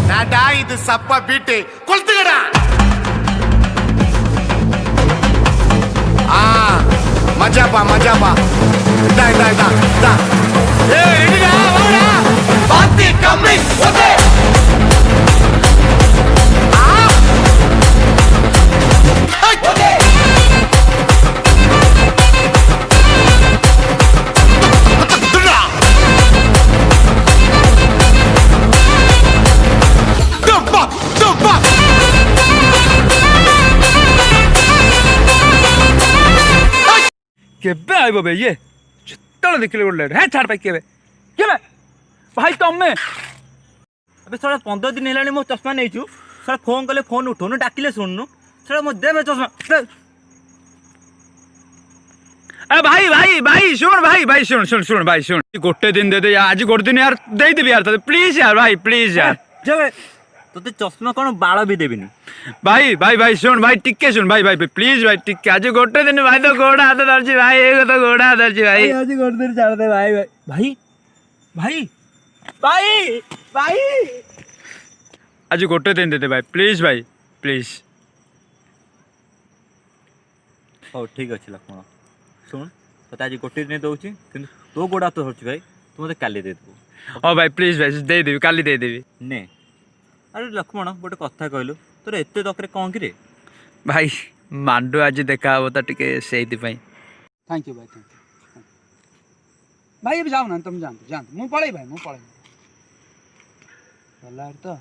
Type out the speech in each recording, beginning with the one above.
நாடா இது சப்ப பீட்டு கொளுத்துக்கடா. மஜாப்பா மஜாப்பா. இதா இதா இதா இதா. ஏய் ரெடிடா வாடா. பாத்தி கம்மி ஓகே. केबे आइबो बे ये जितने देखले गोटे है छाड़ पाई केबे केबे भाई तमे अबे साला 15 दिन हेलानी मो चश्मा नेचु साला फोन कले फोन उठोनु डाकिले सुननु साला मो देबे चश्मा अरे भाई भाई भाई सुन भाई भाई सुन सुन सुन भाई सुन गोटे दिन दे दे आज गोटे दिन यार दे दे यार प्लीज यार भाई प्लीज यार जबे तोते चश्मा कोन बाळ भी देबिनी भाई भाई भाई सुन भाई टिके सुन भाई भाई प्लीज भाई टिके आज गोटे दिन भाई तो गोड़ा हाथ धरछि भाई एक तो गोड़ा हाथ धरछि भाई आज गोटे दिन छाड़ दे भाई भाई भाई भाई भाई आज गोटे दिन दे दे भाई प्लीज भाई प्लीज ओ ठीक अछि लक्ष्मण सुन तोते आज गोटे दिन दउछि किंतु तो गोड़ा तो धरछि भाई तू मते काली दे दबो ओ भाई प्लीज भाई दे देबी काली दे देबी ने अरे लक्ष्मण गोटे कथा कहलु तोर एते दकरे कोन कि रे भाई मांडू आज देखा हो तो टिके सेति पई थैंक यू भाई थैंक यू भाई अब जाओ ना तुम जानते मु पळै भाई मु पळै भला तो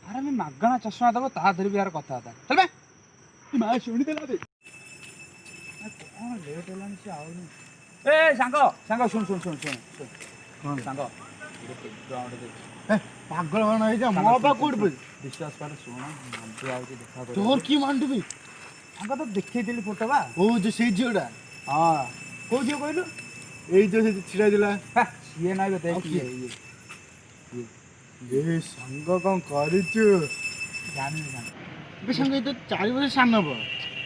अरे मैं मागणा चश्मा दबो ता धरि भी यार कथा था चल बे मा सुनि देला दे कौन लेट होलानी से आउनी ए सांगो सांगो सुन सुन सुन सुन सुन सांगो ग्राउंड दे पागल बन होई जा मो बा कोड विश्वास कर सुन मांडू आउ देखा कर तोर की मांडू भी सांगो तो देखै देली फोटो बा ओ जो से जियोडा हां को जियो कहलु ए जो से छिड़ा दिला ये ना बे देख ये संग कौन करिछु जानि जानि बे संग तो 4 वर्ष सामने बो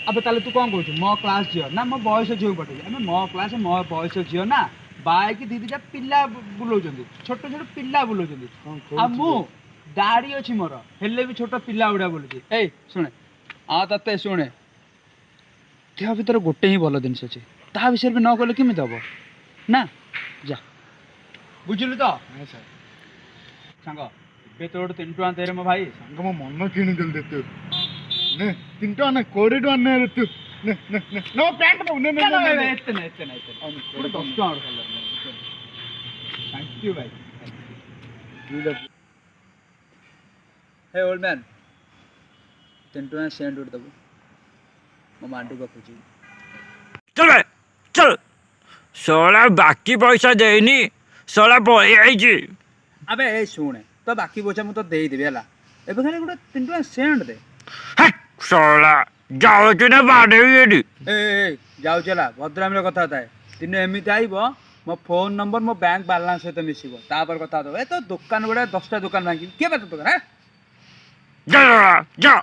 अबे ताले तू कौन कहछु मो क्लास जियो ना मो बयस जियो पटे हम मो क्लास मो बयस जियो ना बाइक दीदी जा पिल्ला बुलो जंदी छोट छोट पिल्ला बुलो जंदी आ मु दाढ़ी अछि मोर हेले भी छोट पिल्ला उडा बोलुची ए सुने आ तते सुने त्या भीतर गोटे ही भलो दिन अछि ता विषय भी न कहले किमि दबो ना जा बुझलु तो हां सर सांग बे तोड़ 3 टका दे रे मो भाई सांग मो मन किनि दल दे तू ने 3 टका ना 20 टका ने रे तू ने ने नो पैंट नो ने ने इतने इतने पूरे 10 टका और कलर थैंक यू भाई हे ओल्ड मैन 10 टका सेंड उड़ दबो मो मांडू को पूछी चल बे चल सोला बाकी पैसा देनी सोला पळी आइची अबे ए सुने तो बाकी पैसा मु तो दे देबे हला एबे खाली गुडा 3 टका सेंड दे हट सोला जाओ कि ना बाडे येडी ए जाऊ चला भद्राम रे कथा थाए दिन एमिति आइबो मो फोन नंबर मो बैंक बैलेंस सहित मिसिबो तापर कथा दो ए तो दुकान बडा 10टा दुकान भांगी के बात तो है जा जा